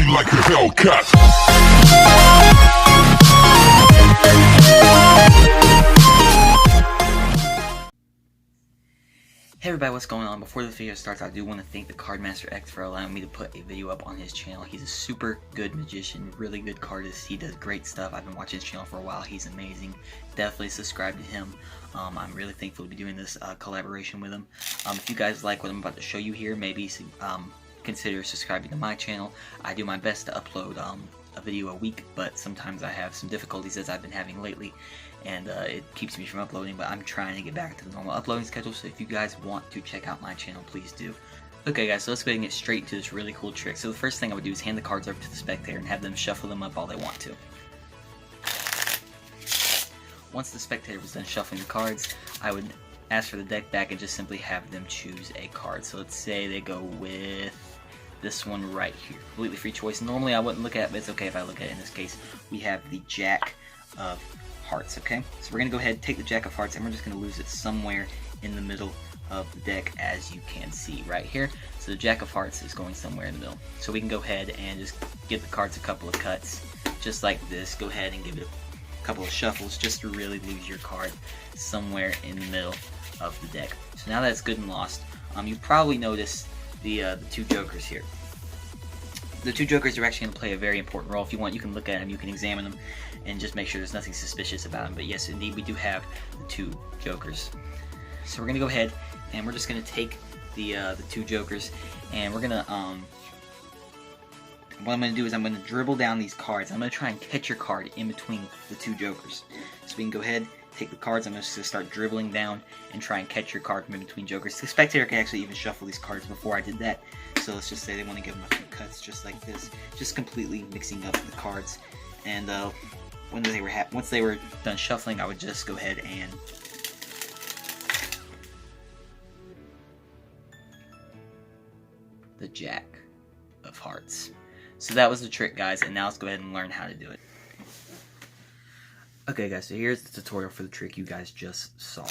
me like a Hellcat. Hey everybody, what's going on? Before this video starts, I do want to thank the Cardmaster X for allowing me to put a video up on his channel. He's a super good magician, really good cardist. He does great stuff. I've been watching his channel for a while. He's amazing. Definitely subscribe to him. I'm really thankful to be doing this collaboration with him. If you guys like what I'm about to show you here, maybe consider subscribing to my channel. I do my best to upload a video a week, but sometimes I have some difficulties as I've been having lately, and it keeps me from uploading, but I'm trying to get back to the normal uploading schedule, so if you guys want to check out my channel, please do. Okay guys, so let's go ahead and get straight into this really cool trick. So the first thing I would do is hand the cards over to the spectator and have them shuffle them up all they want to. Once the spectator was done shuffling the cards, I would ask for the deck back and just simply have them choose a card. So let's say they go with this one right here. Completely free choice. Normally I wouldn't look at it, but it's okay if I look at it. In this case, we have the Jack of Hearts, okay? So we're going to go ahead and take the Jack of Hearts, and we're just going to lose it somewhere in the middle of the deck, as you can see right here. So the Jack of Hearts is going somewhere in the middle. So we can go ahead and just give the cards a couple of cuts, just like this. Go ahead and give it a couple of shuffles just to really lose your card somewhere in the middle of the deck. So now that it's good and lost, you probably noticed the two jokers here. The two jokers are actually going to play a very important role. If you want, you can look at them, you can examine them, and just make sure there's nothing suspicious about them. But yes, indeed, we do have the two jokers. So we're going to go ahead, and we're just going to take the two jokers, and we're going to, what I'm going to do is I'm going to dribble down these cards. I'm going to try and catch your card in between the two jokers. So we can go ahead, take the cards, I'm just going to start dribbling down and try and catch your card from in between jokers. The spectator can actually even shuffle these cards before I did that. So let's just say they want to give them a few cuts just like this, just completely mixing up the cards. And once they were done shuffling, I would just go ahead and the Jack of Hearts. So that was the trick, guys, and now let's go ahead and learn how to do it. Okay guys, so here's the tutorial for the trick you guys just saw.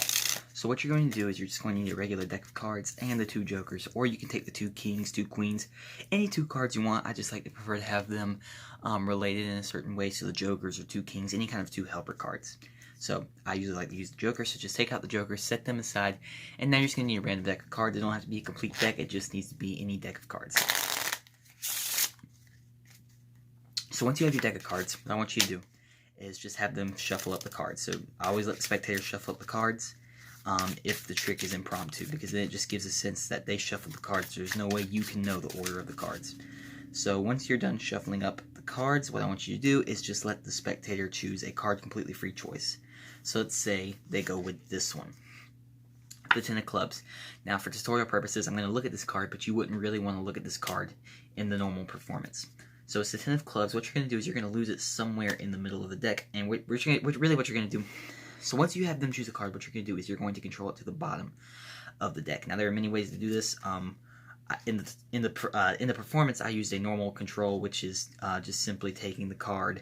So what you're going to do is you're just going to need a regular deck of cards and the two jokers, or you can take the two kings, two queens, any two cards you want. I just like to prefer to have them related in a certain way, so the jokers or two kings, any kind of two helper cards. So I usually like to use the jokers, so just take out the jokers, set them aside, and now you're just going to need a random deck of cards. It don't have to be a complete deck, it just needs to be any deck of cards. So once you have your deck of cards, what I want you to do is just have them shuffle up the cards. So I always let the spectators shuffle up the cards if the trick is impromptu, because then it just gives a sense that they shuffled the cards. There's no way you can know the order of the cards. So once you're done shuffling up the cards, what I want you to do is just let the spectator choose a card, completely free choice. So let's say they go with this one, the Ten of Clubs. Now for tutorial purposes, I'm going to look at this card, but you wouldn't really want to look at this card in the normal performance. So it's the Ten of Clubs. What you're going to do is you're going to lose it somewhere in the middle of the deck. And really what you're going to do, so once you have them choose a card, what you're going to do is you're going to control it to the bottom of the deck. Now there are many ways to do this. In the performance, I used a normal control, which is just simply taking the card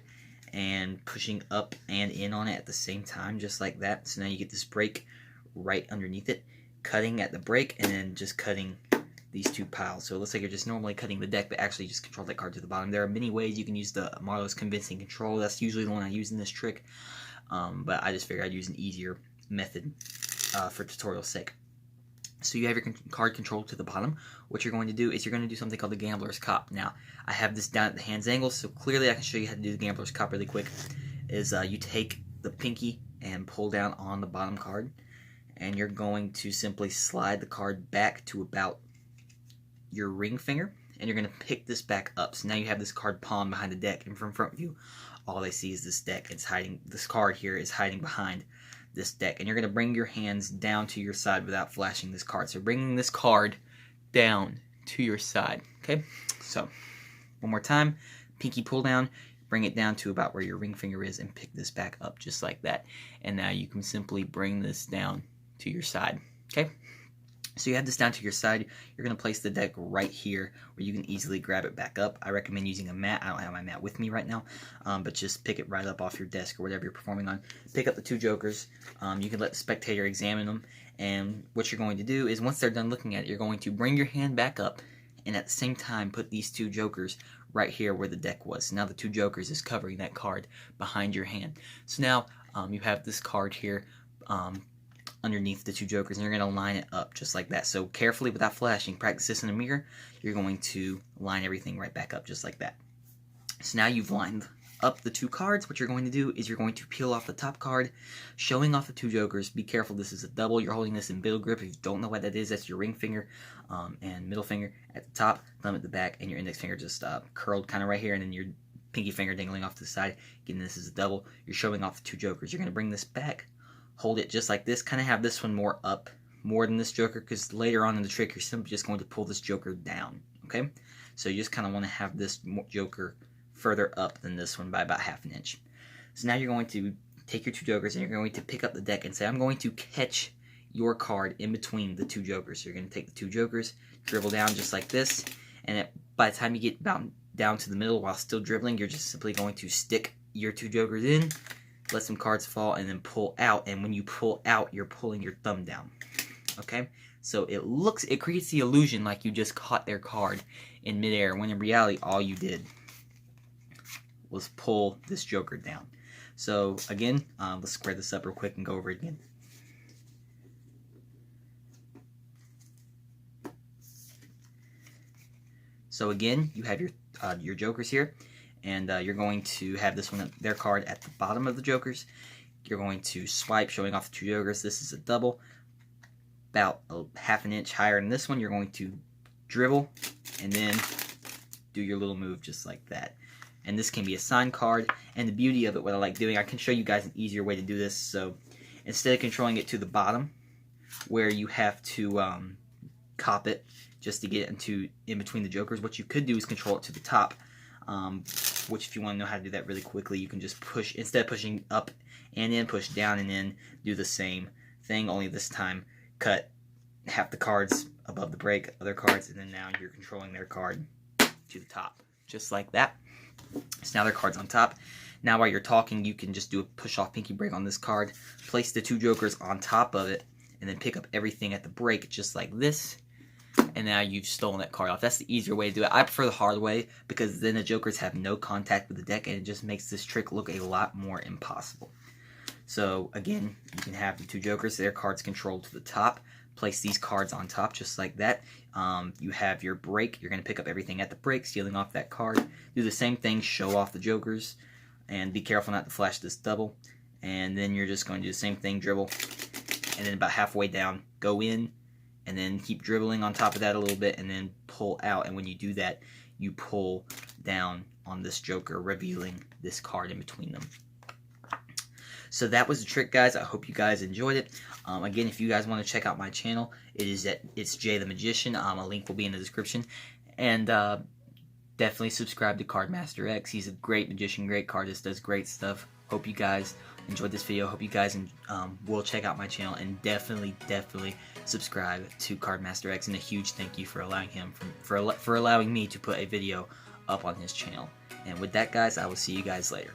and pushing up and in on it at the same time, just like that. So now you get this break right underneath it, cutting at the break, and then just cutting these two piles. So it looks like you're just normally cutting the deck, but actually just control that card to the bottom. There are many ways you can use the Marlowe's Convincing Control. That's usually the one I use in this trick, but I just figured I'd use an easier method for tutorial's sake. So you have your card controlled to the bottom. What you're going to do is you're going to do something called the Gambler's Cop. Now, I have this down at the hands angle, so clearly I can show you how to do the Gambler's Cop really quick. Is you take the pinky and pull down on the bottom card, and you're going to simply slide the card back to about your ring finger, and you're going to pick this back up. So now you have this card palm behind the deck, and from front view, all they see is this deck. It's hiding. This card here is hiding behind this deck, and you're going to bring your hands down to your side without flashing this card. So bringing this card down to your side. Okay, so one more time, pinky pull down, bring it down to about where your ring finger is, and pick this back up just like that. And now you can simply bring this down to your side. Okay. So you have this down to your side. You're going to place the deck right here where you can easily grab it back up. I recommend using a mat. I don't have my mat with me right now, but just pick it right up off your desk or whatever you're performing on. Pick up the two jokers. You can let the spectator examine them, and what you're going to do is once they're done looking at it, you're going to bring your hand back up and at the same time put these 2 jokers right here where the deck was. So now the 2 jokers is covering that card behind your hand. So now you have this card here underneath the 2 jokers, and you're going to line it up just like that. So carefully, without flashing, practice this in a mirror. You're going to line everything right back up just like that. So now you've lined up the 2 cards. What you're going to do is you're going to peel off the top card, showing off the 2 jokers. Be careful, this is a double. You're holding this in middle grip. If you don't know what that is, that's your ring finger and middle finger at the top, thumb at the back, and your index finger just curled kind of right here, and then your pinky finger dangling off to the side. Again, this is a double. You're showing off the 2 jokers. You're going to bring this back, hold it just like this, kind of have this one more up more than this joker, because later on in the trick you're simply just going to pull this joker down. Okay, so you just kind of want to have this joker further up than this one by about ½ inch. So now you're going to take your 2 jokers and you're going to pick up the deck and say, I'm going to catch your card in between the 2 jokers. So you're going to take the 2 jokers, dribble down just like this, and by the time you get down to the middle while still dribbling, you're just simply going to stick your 2 jokers in, let some cards fall, and then pull out. And when you pull out, you're pulling your thumb down. Okay, so it creates the illusion like you just caught their card in midair, when in reality all you did was pull this joker down. So again, let's square this up real quick and go over it again. So again, you have your jokers here, and you're going to have this one, their card, at the bottom of the jokers. You're going to swipe, showing off the 2 jokers. This is a double, about ½ inch higher than this one. You're going to dribble, and then do your little move just like that. And this can be a sign card, and the beauty of it, what I like doing, I can show you guys an easier way to do this. So instead of controlling it to the bottom, where you have to cop it just to get it in between the jokers, what you could do is control it to the top, which if you want to know how to do that really quickly, you can just push, instead of pushing up and in, push down and in, do the same thing, only this time cut half the cards above the break, other cards, and then now you're controlling their card to the top, just like that. So now their card's on top. Now while you're talking, you can just do a push-off pinky break on this card, place the 2 jokers on top of it, and then pick up everything at the break just like this. And now you've stolen that card off. That's the easier way to do it. I prefer the hard way, because then the jokers have no contact with the deck, and it just makes this trick look a lot more impossible. So again, you can have the 2 jokers, their cards controlled to the top. Place these cards on top just like that. You have your break. You're going to pick up everything at the break, stealing off that card. Do the same thing, show off the jokers, and be careful not to flash this double. And then you're just going to do the same thing, dribble, and then about halfway down, go in, and then keep dribbling on top of that a little bit, and then pull out. And when you do that, you pull down on this joker, revealing this card in between them. So that was the trick, guys. I hope you guys enjoyed it. Again, if you guys want to check out my channel, it's Jay the Magician. A link will be in the description. And definitely subscribe to Cardmaster X. He's a great magician, great cardist, does great stuff. Hope you guys enjoyed this video. Hope you guys will check out my channel, and definitely subscribe to Cardmaster X. And a huge thank you for allowing him for allowing me to put a video up on his channel. And with that, guys, I will see you guys later.